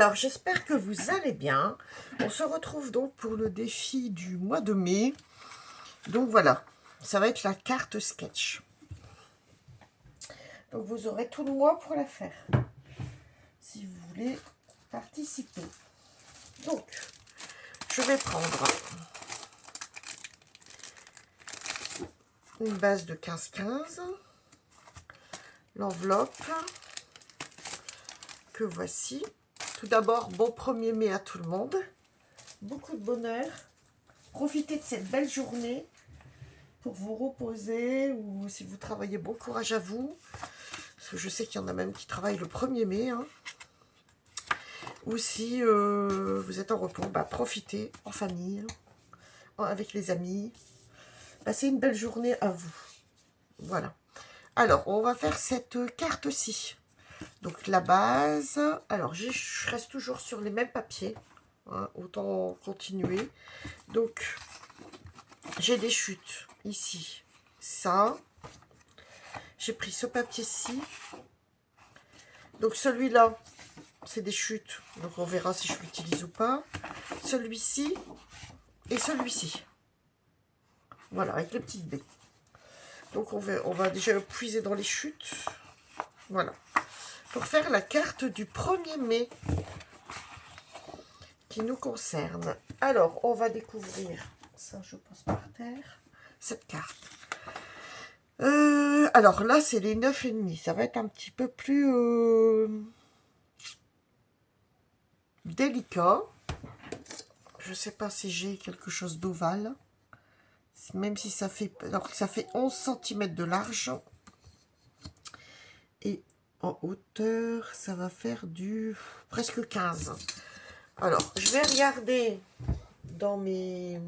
Alors, j'espère que vous allez bien. On se retrouve donc pour le défi du mois de mai. Donc voilà, ça va être la carte sketch. Donc vous aurez tout le mois pour la faire, si vous voulez participer. Donc, je vais prendre une base de 15-15, l'enveloppe que voici. Tout d'abord, bon 1er mai à tout le monde. Beaucoup de bonheur. Profitez de cette belle journée pour vous reposer, ou si vous travaillez, bon courage à vous. Parce que je sais qu'il y en a même qui travaillent le 1er mai. Hein. Ou si vous êtes en repos, bah, profitez en famille, avec les amis. Passez une belle journée à vous. Voilà. Alors, on va faire cette carte-ci. Donc, la base. Alors, je reste toujours sur les mêmes papiers. Hein, autant continuer. Donc, j'ai des chutes ici. Ça. J'ai pris ce papier-ci. Donc, celui-là, c'est des chutes. Donc, on verra si je l'utilise ou pas. Celui-ci et celui-ci. Voilà, avec les petites baies. Donc, on va déjà puiser dans les chutes. Voilà. Pour faire la carte du 1er mai qui nous concerne. Alors, on va découvrir, ça je pose par terre, cette carte. Alors là, c'est les 9,5. Ça va être un petit peu plus délicat. Je ne sais pas si j'ai quelque chose d'ovale. Même si ça fait... Alors, ça fait 11 cm de large. Et en hauteur, ça va faire du presque 15. Alors, je vais regarder dans mes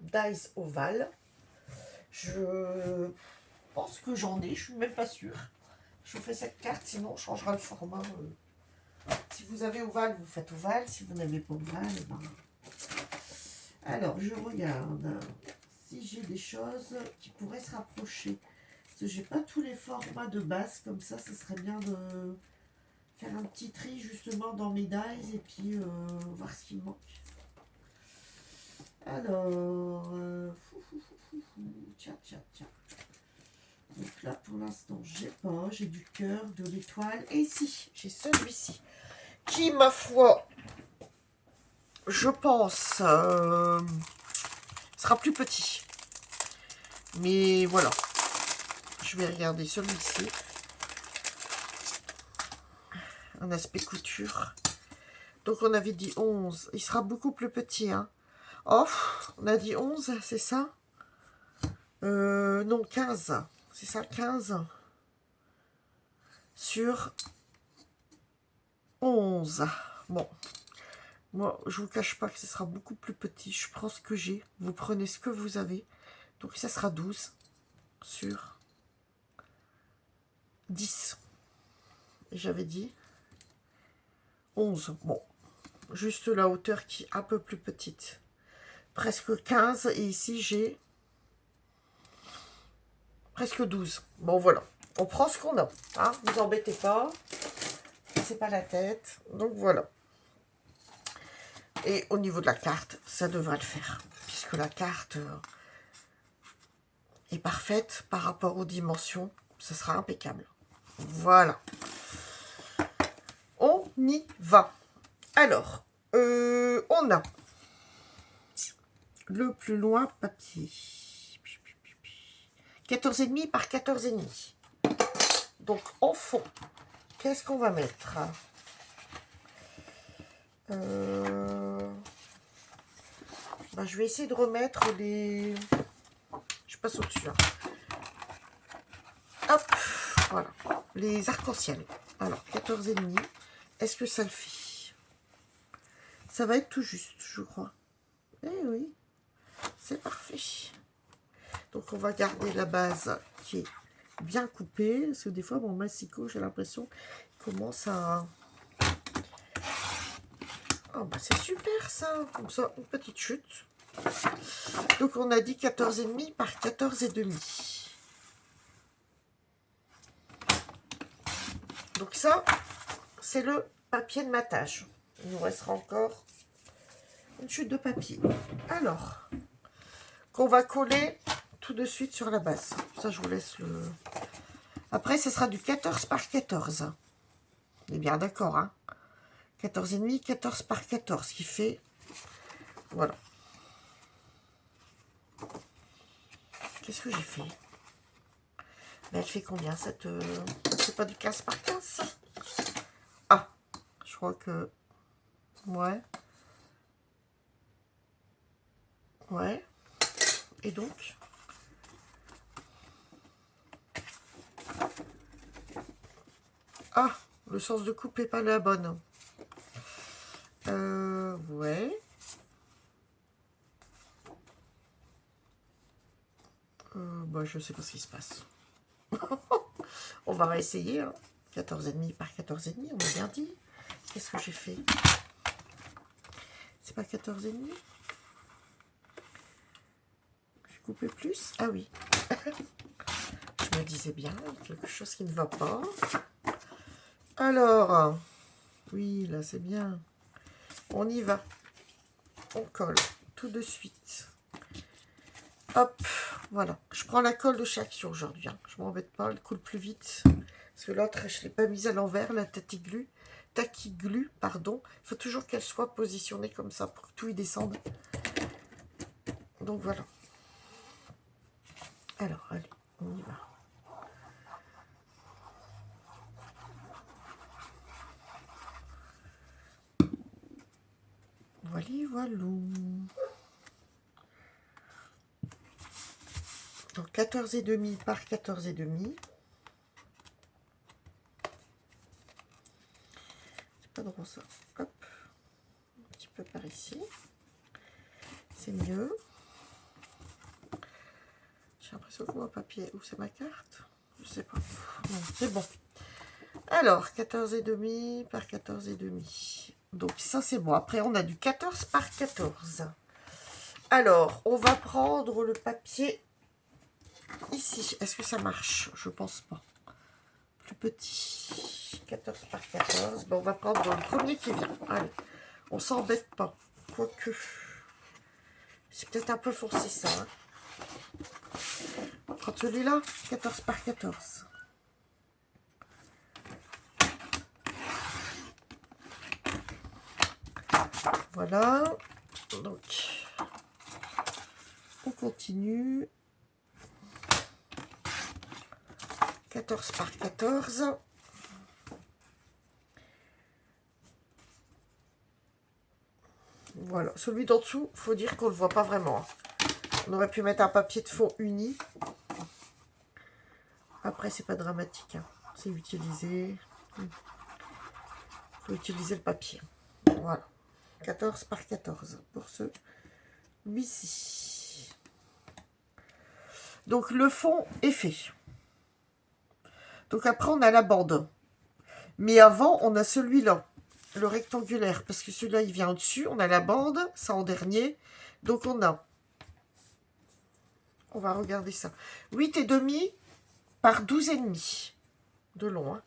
dies ovales. Je pense que j'en ai, je suis même pas sûre. Je vous fais cette carte, sinon on changera le format. Si vous avez ovale, vous faites ovale. Si vous n'avez pas ovale, ben... Alors, je regarde si j'ai des choses qui pourraient se rapprocher. Parce que j'ai pas tous les formats de base comme ça. Ce serait bien de faire un petit tri justement dans mes dies et puis voir ce qui me manque. Alors, tiens. Donc là, pour l'instant, j'ai pas. J'ai du cœur, de l'étoile. Et si, j'ai celui-ci. Qui, ma foi, je pense, sera plus petit. Mais voilà. Je vais regarder celui-ci. Un aspect couture. Donc, on avait dit 11. Il sera beaucoup plus petit, hein. Oh, on a dit 11, c'est ça? Non, 15. C'est ça, 15 sur 11. Bon. Moi, je vous cache pas que ce sera beaucoup plus petit. Je prends ce que j'ai. Vous prenez ce que vous avez. Donc, ça sera 12 sur 10. J'avais dit 11. Bon. Juste la hauteur qui est un peu plus petite. Presque 15. Et ici, j'ai presque 12. Bon, voilà. On prend ce qu'on a. Hein, vous embêtez pas. C'est pas la tête. Donc, voilà. Et au niveau de la carte, ça devrait le faire. Puisque la carte est parfaite par rapport aux dimensions. Ça sera impeccable. Voilà. On y va. Alors, on a le plus loin papier. 14,5 par 14,5. Donc, en fond, qu'est-ce qu'on va mettre? Ben, je vais essayer de remettre les... Je passe au-dessus. Hein. Hop, voilà. Les arcs-en-ciel. Alors, 14,5. Est-ce que ça le fait? Ça va être tout juste, je crois. Eh oui, c'est parfait. Donc, on va garder la base qui est bien coupée. Parce que des fois, mon massicot, j'ai l'impression qu'il commence à... Oh, bah c'est super, ça. Comme ça, une petite chute. Donc, on a dit 14,5 par 14,5. Donc, ça, c'est le papier de matage. Il nous restera encore une chute de papier. Alors, qu'on va coller tout de suite sur la base. Ça, je vous laisse le... Après, ce sera du 14 par 14. On est bien d'accord, hein? 14,5, 14 par 14, qui fait... Voilà. Qu'est-ce que j'ai fait? Mais elle fait combien cette... C'est pas du 15 par 15, ça? Ah, je crois que... Ouais. Ouais. Et donc... Ah, le sens de coupe n'est pas la bonne. Ouais. Bah, je sais pas ce qui se passe. On va réessayer. Hein. 14,5 par 14,5, on m'a bien dit. Qu'est-ce que j'ai fait? C'est pas 14,5? J'ai coupé plus? Ah oui. Je me disais bien, quelque chose qui ne va pas. Alors, oui, là c'est bien. On y va. On colle tout de suite. Hop, voilà. Je prends la colle de chaque aujourd'hui. Hein. Je m'embête pas, elle coule plus vite. Parce que l'autre, je ne l'ai pas mise à l'envers, la taquiglu, pardon. Il faut toujours qu'elle soit positionnée comme ça pour que tout y descende. Donc voilà. Alors, allez, on y va. Voilà, voilà. Donc 14,5 par 14,5. C'est pas drôle ça. Hop. Un petit peu par ici. C'est mieux. J'ai l'impression que mon papier... Où c'est ma carte? Je sais pas. Non, c'est bon. Alors, 14,5 par 14,5. Donc ça c'est bon. Après on a du 14 par 14. Alors, on va prendre le papier ici. Est-ce que ça marche? Je pense pas. Plus petit. 14 par 14. Bon, on va prendre le premier qui vient. Allez, on s'embête pas. Quoique, c'est peut-être un peu foncé ça. Hein. On va prendre celui-là. 14 par 14. Voilà. Donc, on continue. 14 par 14. Voilà. Celui d'en dessous, il faut dire qu'on ne le voit pas vraiment. On aurait pu mettre un papier de fond uni. Après, c'est pas dramatique. Hein. C'est utilisé. Il faut utiliser le papier. Voilà. 14 par 14 pour celui-ci. Donc, le fond est fait. Donc, après, on a la bande. Mais avant, on a celui-là. Le rectangulaire. Parce que celui-là, il vient au-dessus. On a la bande. Ça en dernier. Donc, on a... On va regarder ça. 8,5 par 12,5 de long. Hein.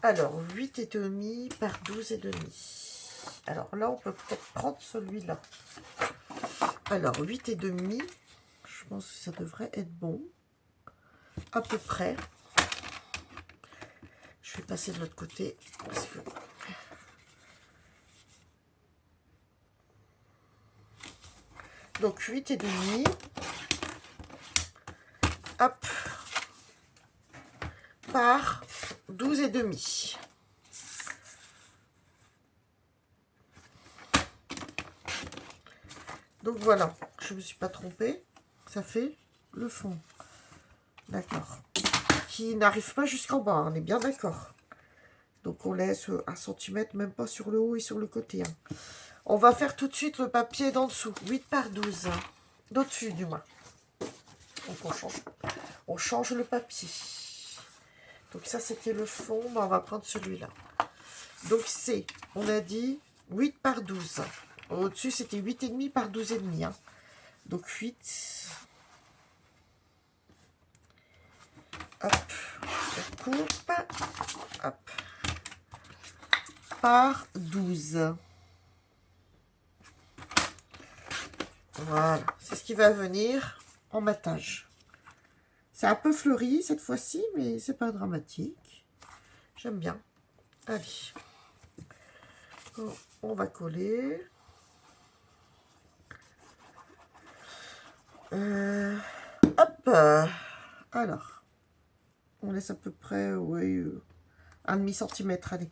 Alors, 8,5 par 12,5. Alors là, on peut peut-être prendre celui-là. Alors, 8,5. Je pense que ça devrait être bon. À peu près. Je vais passer de l'autre côté. Parce que... Donc, 8,5. Hop. Par 12,5. Donc voilà, je ne me suis pas trompée. Ça fait le fond. D'accord. Qui n'arrive pas jusqu'en bas, on est bien d'accord. Donc on laisse 1 cm, même pas sur le haut et sur le côté. Hein. On va faire tout de suite le papier d'en dessous. 8 par 12. Hein. D'au-dessus du moins. Donc on change le papier. Donc ça c'était le fond, mais on va prendre celui-là. Donc c'est, on a dit 8 par 12. Au-dessus c'était 8,5 par 12,5. Hein. Donc 8. Hop, on coupe. Hop. Par 12. Voilà, c'est ce qui va venir en matage. C'est un peu fleuri cette fois-ci, mais c'est pas dramatique. J'aime bien. Allez. On va coller. Hop. Alors. On laisse à peu près, ouais, 1,5 cm, allez.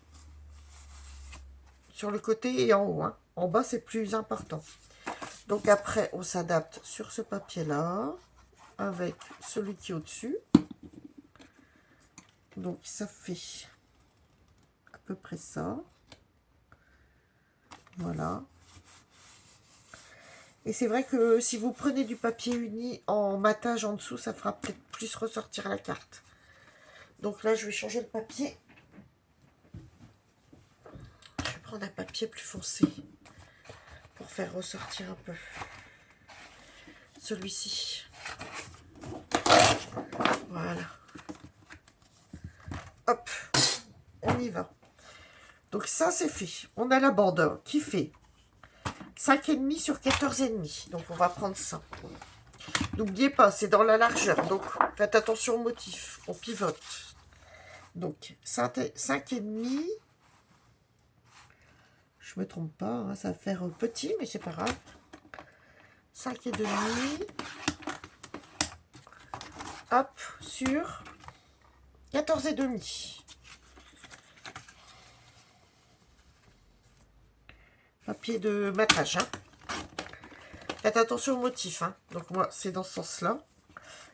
Sur le côté et en haut. Hein. En bas, c'est plus important. Donc après, on s'adapte sur ce papier-là, avec celui qui est au-dessus. Donc ça fait à peu près ça. Voilà. Et c'est vrai que si vous prenez du papier uni en matage en dessous, ça fera peut-être plus ressortir la carte. Donc là, je vais changer le papier. Je vais prendre un papier plus foncé pour faire ressortir un peu. Celui-ci. Voilà. Hop, on y va. Donc ça, c'est fait. On a la bande qui fait 5,5 sur 14,5. Donc on va prendre ça. N'oubliez pas, c'est dans la largeur. Donc faites attention au motif. On pivote. Donc 5,5. Je me trompe pas, hein, ça va faire petit, mais c'est pas grave. 5,5. Hop, sur 14,5. Papier de matage. Hein. Faites attention au motif. Hein. Donc moi, c'est dans ce sens-là.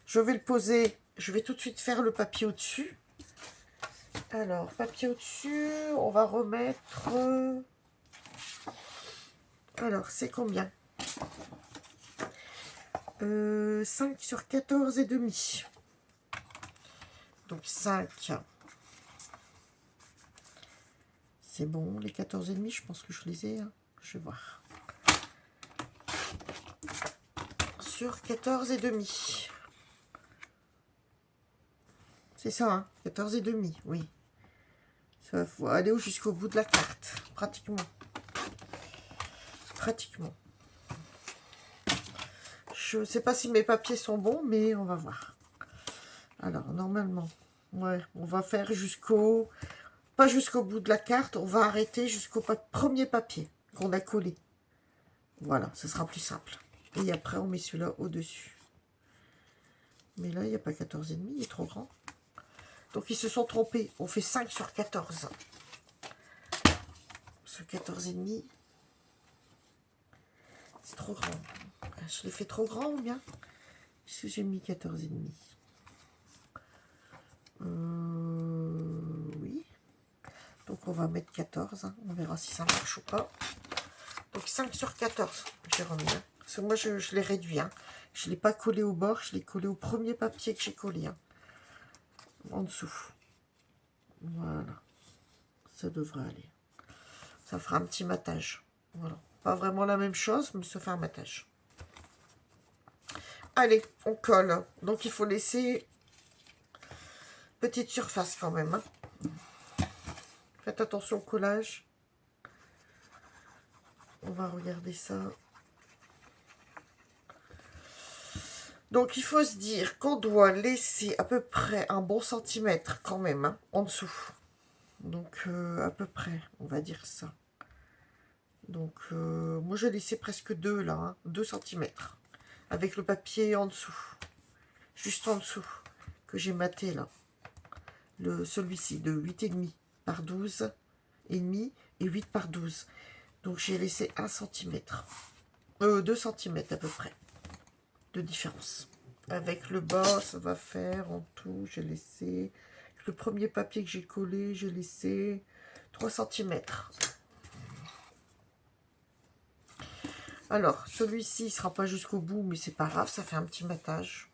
Je vais le poser. Je vais tout de suite faire le papier au-dessus. Alors, papier au-dessus, on va remettre... Alors, c'est combien 5 sur 14,5. Donc 5. C'est bon, les 14,5, je pense que je les ai. Hein. Je vais voir. Sur 14,5. C'est ça, hein, 14,5, oui. Ça faut aller jusqu'au bout de la carte, pratiquement. Pratiquement. Je ne sais pas si mes papiers sont bons, mais on va voir. Alors, normalement, ouais, on va faire jusqu'au... Pas jusqu'au bout de la carte, on va arrêter jusqu'au premier papier qu'on a collé. Voilà, ce sera plus simple. Et après, on met celui-là au-dessus. Mais là, il n'y a pas 14,5, il est trop grand. Donc, ils se sont trompés. On fait 5 sur 14. Sur 14,5. C'est trop grand. Je l'ai fait trop grand ou bien? Est-ce que j'ai mis 14,5? Oui. Donc, on va mettre 14. Hein. On verra si ça marche ou pas. Donc, 5 sur 14. J'ai remis. Hein. Parce que moi, je l'ai réduit. Hein. Je ne l'ai pas collé au bord. Je l'ai collé au premier papier que j'ai collé. Hein. En dessous. Voilà. Ça devrait aller. Ça fera un petit matage. Voilà. Pas vraiment la même chose, mais ça fait un matage. Allez, on colle. Donc, il faut laisser petite surface quand même. Hein. Faites attention au collage. On va regarder ça. Donc, il faut se dire qu'on doit laisser à peu près un bon centimètre quand même, hein, en dessous. Donc, à peu près, on va dire ça. Donc, moi, j'ai laissé presque 2, là, hein, 2 cm. Avec le papier en dessous. Juste en dessous, que j'ai maté, là. Celui-ci, de 8,5 par 12,5 et 8 par 12. Donc, j'ai laissé 1 cm. 2 cm à peu près de différence. Avec le bas, ça va faire en tout, j'ai laissé... Le premier papier que j'ai collé, j'ai laissé 3 cm. Alors, celui-ci ne sera pas jusqu'au bout, mais c'est pas grave, ça fait un petit matage.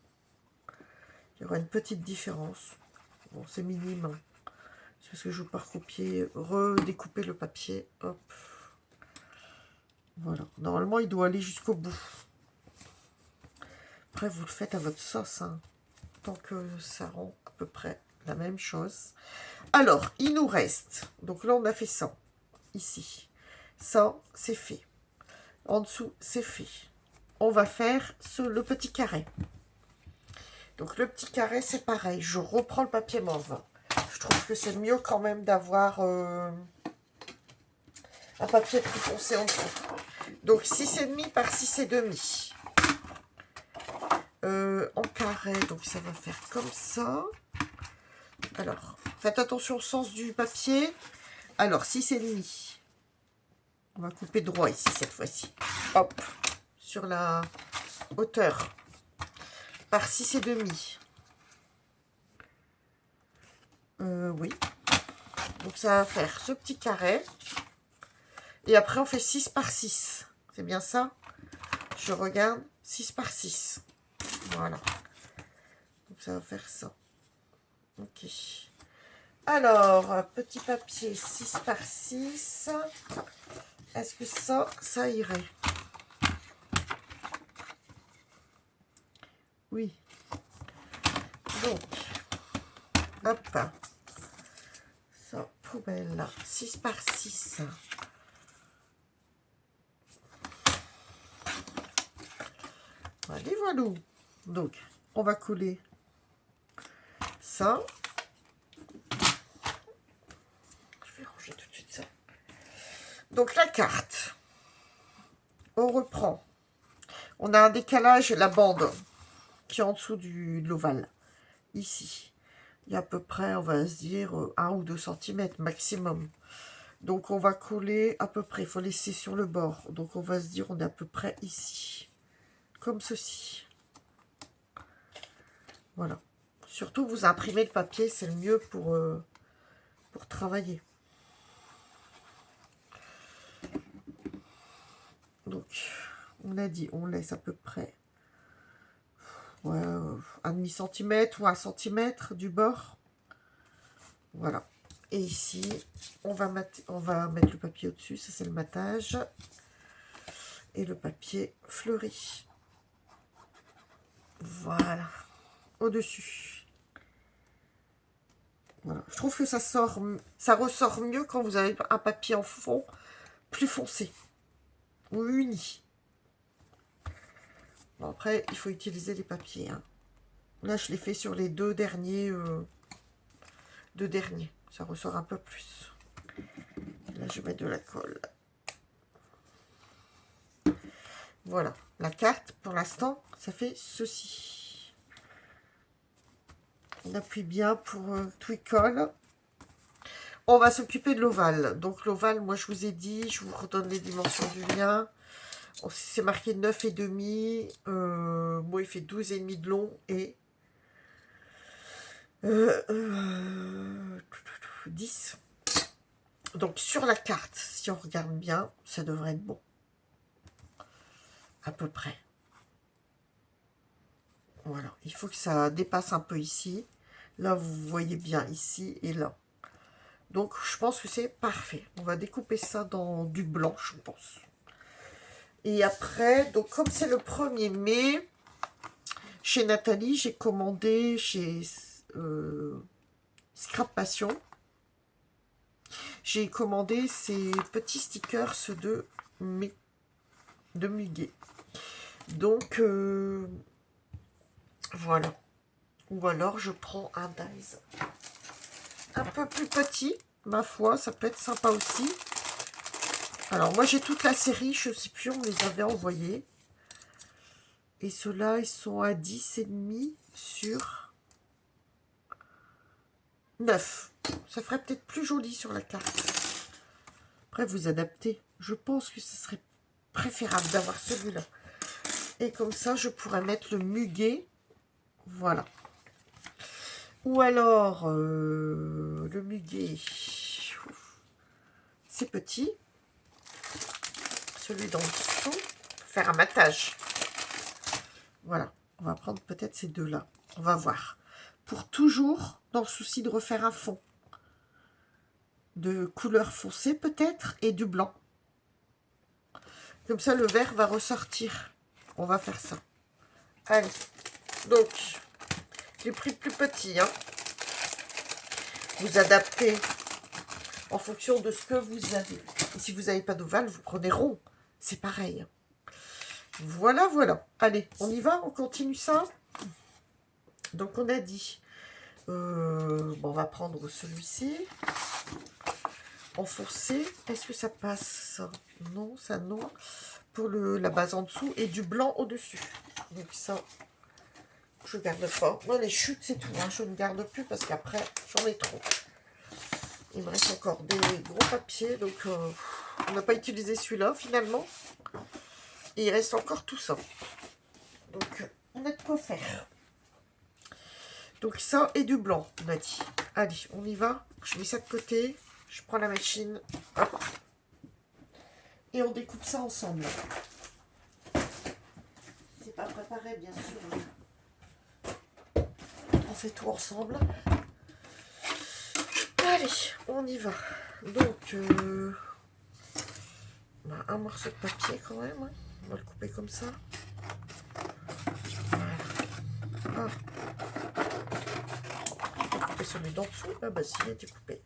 Il y aura une petite différence. Bon, c'est minime. Hein. C'est parce que je veux pas recopier, redécouper le papier. Hop. Voilà. Normalement, il doit aller jusqu'au bout. Après, vous le faites à votre sauce. Hein, tant que ça rend à peu près la même chose. Alors, il nous reste... Donc là, on a fait ça. Ici. Ça, c'est fait. En dessous, c'est fait. on va faire le petit carré. Donc le petit carré, c'est pareil. Je reprends le papier mauve. Je trouve que c'est mieux quand même d'avoir un papier plus foncé en dessous. Donc 6,5 par 6,5. En carré, donc ça va faire comme ça. Alors, faites attention au sens du papier. Alors, 6,5. On va couper droit ici, cette fois-ci. Hop, sur la hauteur. Par 6,5. Oui. Donc, ça va faire ce petit carré. Et après, on fait 6 par 6. C'est bien ça? Je regarde. 6 par 6. Voilà. Donc, ça va faire ça. Ok. Alors, petit papier 6 par 6. Est-ce que ça irait? Oui. Donc, hop. Ça, poubelle. 6 par 6. Allez, voilà. Donc, on va coller ça. Je vais ranger tout de suite ça. Donc, la carte. On reprend. On a un décalage, la bande qui est en dessous de l'ovale. Ici. Il y a à peu près, on va se dire, 1 ou 2 cm maximum. Donc, on va coller à peu près. Il faut laisser sur le bord. Donc, on va se dire, on est à peu près ici. Comme ceci. Voilà. Surtout, vous imprimez le papier, c'est le mieux pour travailler. Donc, on a dit, on laisse à peu près ouais, 1,5 cm ou 1 cm du bord. Voilà. Et ici, on va mettre le papier au-dessus. Ça, c'est le matage. Et le papier fleuri. Voilà. Au-dessus. Voilà. Je trouve que ça ressort mieux quand vous avez un papier en fond plus foncé. Ou uni. Bon, après, il faut utiliser les papiers. Hein. Là, je l'ai fait sur les deux derniers. Ça ressort un peu plus. Là, je mets de la colle. Voilà. La carte, pour l'instant, ça fait ceci. On appuie bien pour tout y colle. On va s'occuper de l'ovale. Donc, l'ovale, moi, je vous ai dit, je vous redonne les dimensions du lien. C'est marqué 9,5. Moi, il fait 12,5 de long et 10. Donc, sur la carte, si on regarde bien, ça devrait être bon. À peu près. Voilà. Il faut que ça dépasse un peu ici. Là, vous voyez bien ici et là. Donc, je pense que c'est parfait. On va découper ça dans du blanc, je pense. Et après, donc comme c'est le 1er mai, chez Nathalie, j'ai commandé chez Scrap Passion. J'ai commandé ces petits stickers de muguet. Donc, voilà. Ou alors, je prends un dies un peu plus petit. Ma foi, ça peut être sympa aussi. Alors, moi, j'ai toute la série. Je ne sais plus, on les avait envoyés. Et ceux-là, ils sont à 10,5 sur 9. Ça ferait peut-être plus joli sur la carte. Après, vous adaptez. Je pense que ce serait préférable d'avoir celui-là. Et comme ça, je pourrais mettre le muguet. Voilà. Ou alors, le muguet, c'est petit. Celui d'en dessous, faire un matage. Voilà. On va prendre peut-être ces deux-là. On va voir. Pour toujours, dans le souci de refaire un fond. De couleur foncée peut-être et du blanc. Comme ça, le vert va ressortir. On va faire ça. Allez. Donc, j'ai pris le plus petit. Hein. Vous adaptez en fonction de ce que vous avez. Et si vous n'avez pas d'ovale, vous prenez rond. C'est pareil. Voilà, voilà. Allez, on y va, on continue ça. Donc, on a dit, bon, on va prendre celui-ci. Enfoncé. Est-ce que ça passe? Non, ça non. Pour la base en dessous et du blanc au-dessus. Donc ça, je garde pas. Moi, les chutes, c'est tout. Hein. Je ne garde plus parce qu'après, j'en ai trop. Il me reste encore des gros papiers. Donc, on n'a pas utilisé celui-là, finalement. Et il reste encore tout ça. Donc, on a de quoi faire. Donc, ça et du blanc, on a dit. Allez, on y va. Je mets ça de côté. Je prends la machine. Hop. Et on découpe ça ensemble. C'est pas préparé, bien sûr. On fait tout ensemble. Allez, on y va. Donc, un morceau de papier quand même. Hein. On va le couper comme ça. Voilà. J'ai pas coupé celui d'en dessous. Ah bah si, il a été coupé.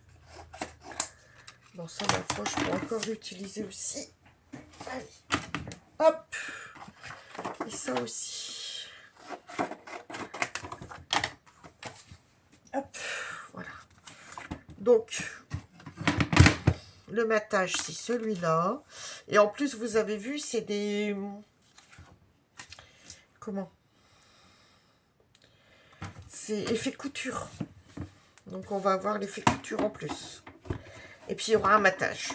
Bon, ça, ma fois, je peux encore l'utiliser aussi. Allez. Hop. Et ça aussi. Hop. Voilà. Donc, le matage, c'est celui-là. Et en plus, vous avez vu, c'est des... Comment? C'est effet couture. Donc, on va avoir l'effet couture en plus. Et puis, il y aura un matage.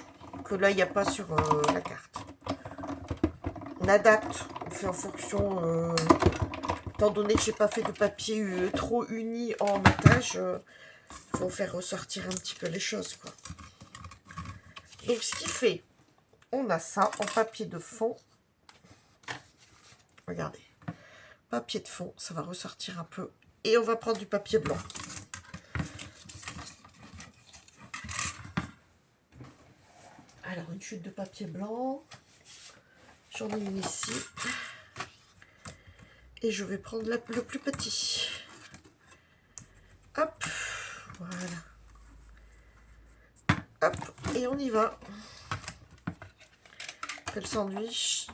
Que là, il n'y a pas sur la carte. On adapte. On fait en fonction... étant donné que j'ai pas fait de papier trop uni en matage, faut faire ressortir un petit peu les choses, quoi. Donc, ce qui fait... On a ça en papier de fond. Regardez. Papier de fond, ça va ressortir un peu. Et on va prendre du papier blanc. Alors, une chute de papier blanc. J'en ai une ici. Et je vais prendre le plus petit. Hop. Voilà. Hop. Et on y va. On fait le sandwich.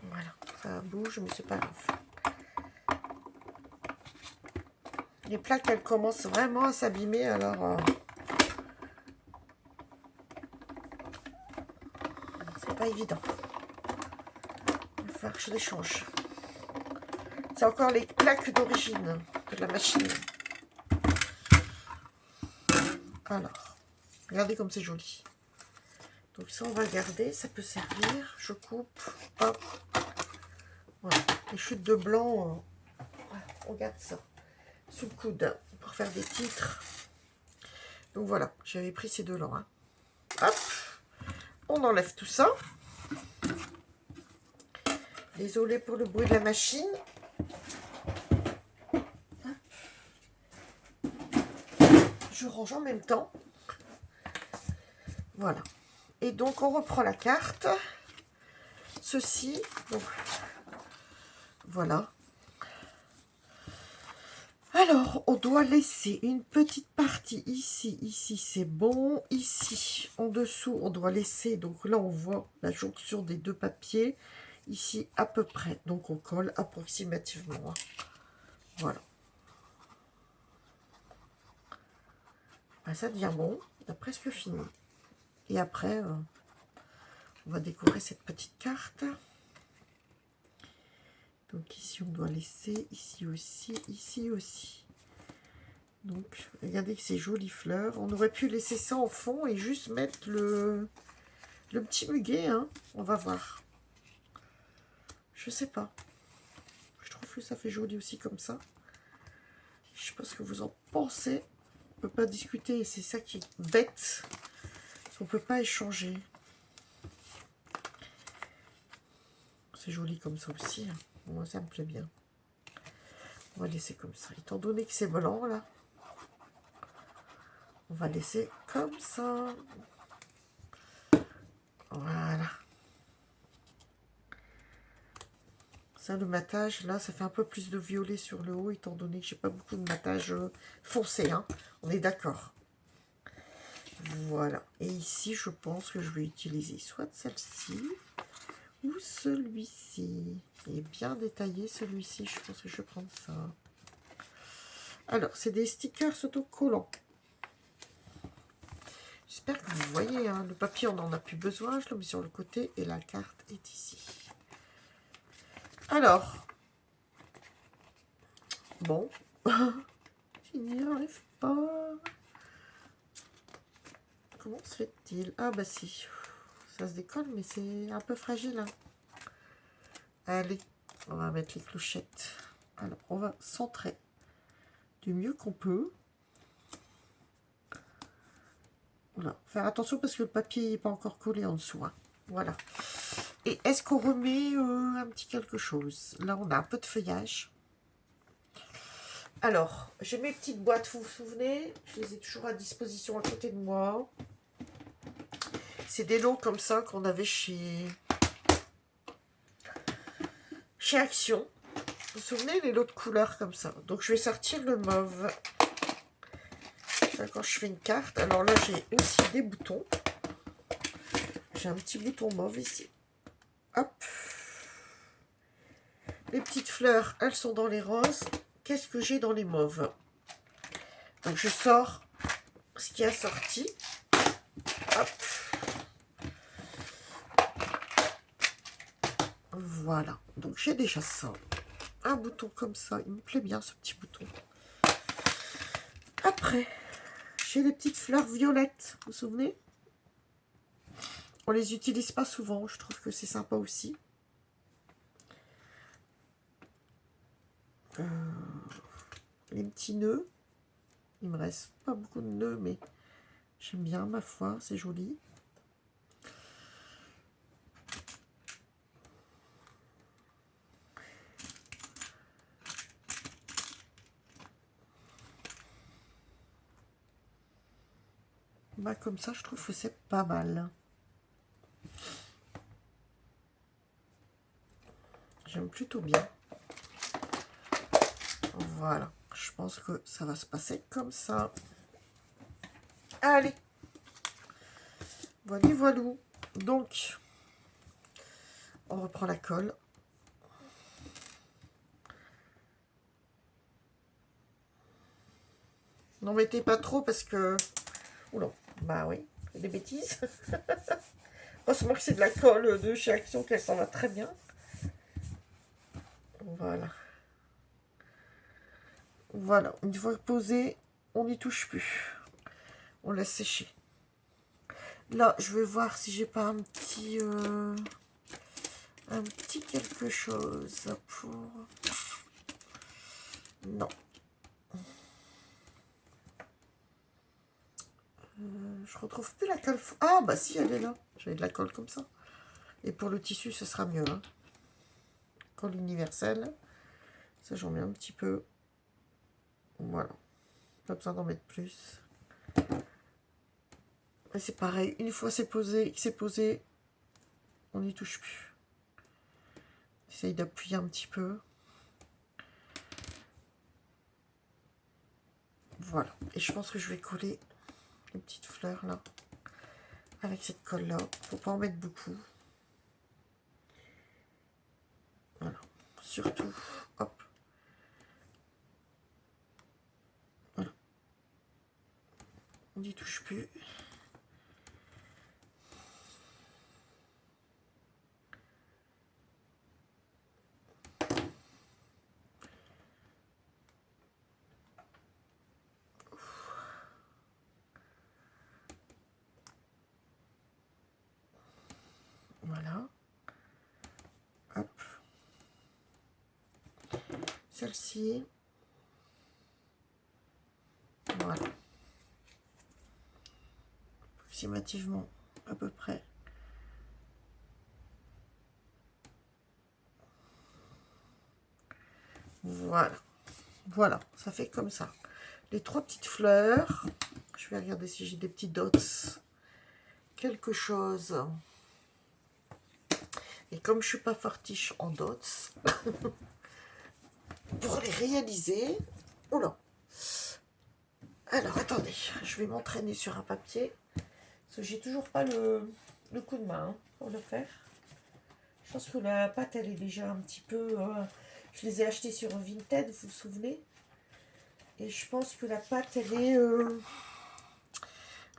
Voilà. Ça bouge, mais c'est pas grave. Les plaques, elles commencent vraiment à s'abîmer, alors... c'est pas évident. Il va falloir que je les change. C'est encore les plaques d'origine de la machine. Alors, regardez comme c'est joli. Donc ça, on va garder. Ça peut servir. Je coupe. Hop. Voilà. Les chutes de blanc, on garde ça sous le coude pour faire des titres. Donc voilà, j'avais pris ces deux-là. Hein. Hop. On enlève tout ça. Désolée pour le bruit de la machine. Je range en même temps. Voilà. Et donc, on reprend la carte. Ceci. Donc, voilà. Alors, on doit laisser une petite partie ici. Ici, c'est bon. Ici, en dessous, on doit laisser... Donc là, on voit la jonction des deux papiers. Ici, à peu près. Donc, on colle approximativement. Hein. Voilà. Ben, ça devient bon. On a presque fini. Et après, on va décorer cette petite carte. Donc ici, on doit laisser, ici aussi. Donc, regardez que ces jolies fleurs. On aurait pu laisser ça en fond et juste mettre le petit muguet. Hein. On va voir. Je sais pas. Je trouve que ça fait joli aussi comme ça. Je sais pas ce que vous en pensez. On peut pas discuter et c'est ça qui est bête. On peut pas échanger. C'est joli comme ça aussi. Hein. Moi, ça me plaît bien. On va laisser comme ça. Étant donné que c'est blanc, là, on va laisser comme ça. Voilà. Ça, le matage, là, ça fait un peu plus de violet sur le haut, étant donné que j'ai pas beaucoup de matage foncé. Hein. On est d'accord. Voilà. Et ici, je pense que je vais utiliser soit celle-ci ou celui-ci. Il est bien détaillé celui-ci. Je pense que je vais prendre ça. Alors, c'est des stickers autocollants. J'espère que vous voyez. Hein, le papier, on n'en a plus besoin. Je le mets sur le côté et la carte est ici. Alors, bon, je n'y arrive pas. Comment se fait-il? Ah bah si, ça se décolle, mais c'est un peu fragile. Hein. Allez, on va mettre les clochettes. Alors, on va centrer du mieux qu'on peut. Voilà, faire attention parce que le papier n'est pas encore collé en dessous. Hein. Voilà. Et est-ce qu'on remet un petit quelque chose? Là, on a un peu de feuillage. Alors, j'ai mes petites boîtes, vous vous souvenez? Je les ai toujours à disposition à côté de moi. C'est des lots comme ça qu'on avait chez Action. Vous vous souvenez, les lots de couleurs comme ça? Donc, je vais sortir le mauve. Ça, quand je fais une carte. Alors là, j'ai aussi des boutons. J'ai un petit bouton mauve ici. Hop. Les petites fleurs, elles sont dans les roses. Qu'est-ce que j'ai dans les mauves? Donc, je sors ce qui a sorti. Hop. Voilà. Donc, j'ai déjà ça. Un bouton comme ça. Il me plaît bien, ce petit bouton. Après, j'ai les petites fleurs violettes. Vous vous souvenez? On les utilise pas souvent. Je trouve que c'est sympa aussi. Les petits nœuds. Il me reste pas beaucoup de nœuds, mais j'aime bien, ma foi. C'est joli. Bah, comme ça, je trouve que c'est pas mal. J'aime plutôt bien. Voilà. Je pense que ça va se passer comme ça. Allez. Voilà, voilà. Donc, on reprend la colle. N'en mettez pas trop parce que... Oula, bah oui, des bêtises. Heureusement que c'est de la colle de chez Action, qu'elle s'en va très bien. Voilà. Voilà, une fois posé, on n'y touche plus. On laisse sécher. Là, je vais voir si j'ai pas un petit quelque chose pour... Non. Je retrouve plus la colle. Ah, bah si, elle est là. J'avais de la colle comme ça. Et pour le tissu, ce sera mieux. Hein. Colle universelle. Ça, j'en mets un petit peu. Voilà. Pas besoin d'en mettre plus. Et c'est pareil. Une fois c'est posé, on n'y touche plus. Essaye d'appuyer un petit peu. Voilà. Et je pense que je vais coller les petites fleurs là. Avec cette colle là. Faut pas en mettre beaucoup. Voilà. Surtout, hop. Voilà. On n'y touche plus. Voilà. Hop. Celle-ci. Voilà. Approximativement, à peu près. Voilà. Voilà, ça fait comme ça. Les trois petites fleurs. Je vais regarder si j'ai des petits dots. Quelque chose. Et comme je suis pas fortiche en dots, pour les réaliser... Oula. Alors, attendez, je vais m'entraîner sur un papier. Parce que j'ai toujours pas le coup de main hein, pour le faire. Je pense que la pâte, elle est déjà un petit peu... je les ai achetées sur Vinted, vous vous souvenez? Et je pense que la pâte, elle est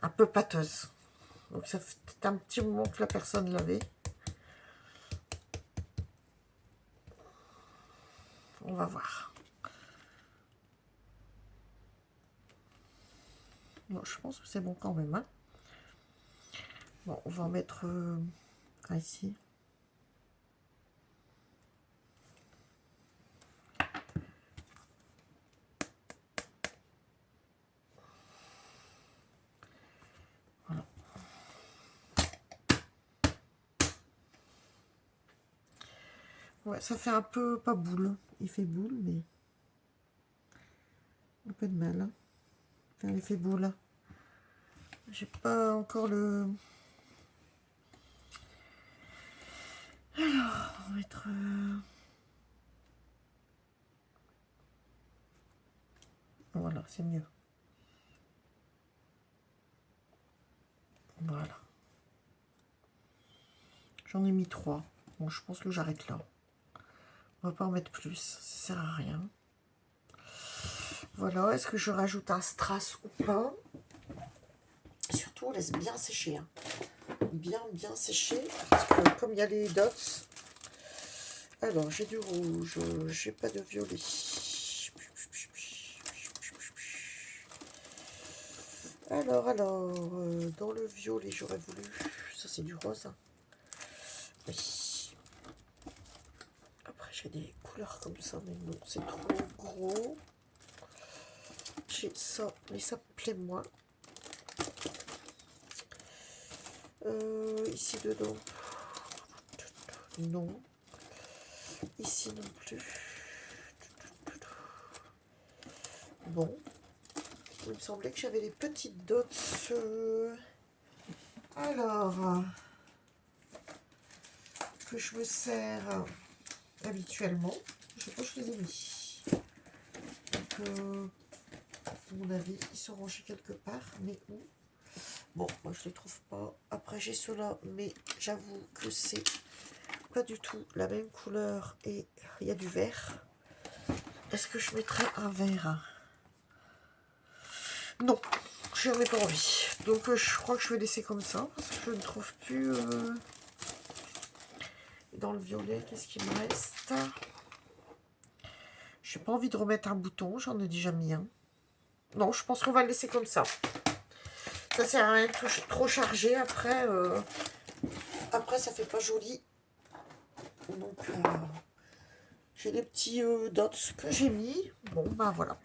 un peu pâteuse. Donc ça fait un petit moment que la personne l'avait. On va voir. Bon, je pense que c'est bon quand même. Hein. Bon, on va en mettre ici. Voilà. Ouais, ça fait un peu, pas boule. Il fait boule, mais un peu de mal. Hein. Enfin, il fait boule. J'ai pas encore le... Alors, on va mettre... Voilà, c'est mieux. Voilà. J'en ai mis 3. Bon, je pense que j'arrête là. On va pas en mettre plus, ça sert à rien. Voilà, est-ce que je rajoute un strass ou pas? Surtout, on laisse bien sécher. Hein. Bien sécher. Parce que comme il y a les dots... Alors, j'ai du rouge, j'ai pas de violet. Alors, dans le violet, j'aurais voulu... Ça, c'est du rose. Hein. Oui. Après, j'ai des couleurs comme ça, mais non, c'est trop gros. J'ai ça, mais ça me plaît moins. Ici, dedans. Non. Ici non plus. Bon. Il me semblait que j'avais les petites dots. Alors, que je me sers habituellement. Je crois que je les ai mis. Donc, à mon avis, ils sont rangés quelque part. Mais où? Bon, moi je les trouve pas. Après, j'ai ceux-là, mais j'avoue que c'est pas du tout la même couleur et il y a du vert. Est-ce que je mettrais un vert? Non, j'en ai pas envie. Donc je crois que je vais laisser comme ça parce que je ne trouve plus dans le violet. Qu'est-ce qu'il me reste? J'ai pas envie de remettre un bouton, j'en ai déjà mis un. Non, je pense qu'on va le laisser comme ça. Ça sert à rien de trop chargé après. Après, ça fait pas joli. Donc, j'ai les petits dots que j'ai mis. Bon, ben voilà.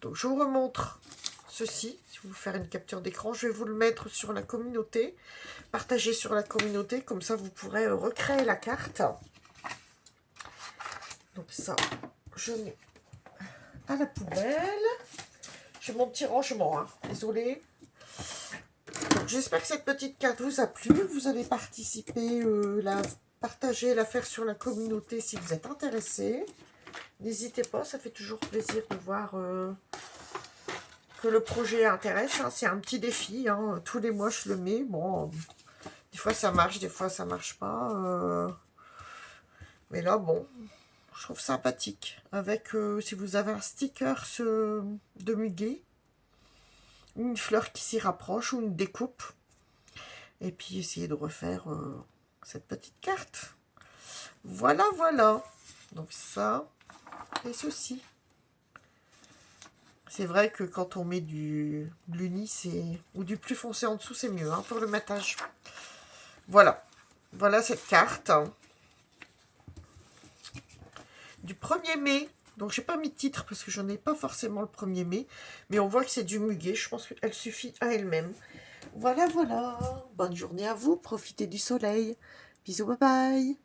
Donc, je vous remontre ceci. Si vous voulez faire une capture d'écran, je vais vous le mettre sur la communauté. Partager sur la communauté. Comme ça, vous pourrez recréer la carte. Donc, ça, je mets à la poubelle. J'ai mon petit rangement. Hein. Désolée. J'espère que cette petite carte vous a plu. Vous allez participer, partager, la faire sur la communauté si vous êtes intéressé. N'hésitez pas, ça fait toujours plaisir de voir que le projet intéresse. Hein. C'est un petit défi. Hein. Tous les mois, je le mets. Bon, des fois ça marche, des fois ça marche pas. Mais là, bon, je trouve sympathique. Avec, si vous avez un sticker de muguet, une fleur qui s'y rapproche ou une découpe. Et puis essayer de refaire cette petite carte. Voilà, voilà. Donc ça et ceci. C'est vrai que quand on met de l'uni ou du plus foncé en dessous, c'est mieux hein, pour le matage. Voilà. Voilà cette carte. Du 1er mai. Donc j'ai pas mis de titre parce que j'en ai pas forcément le 1er mai. Mais on voit que c'est du muguet. Je pense qu'elle suffit à elle-même. Voilà, voilà. Bonne journée à vous. Profitez du soleil. Bisous, bye bye.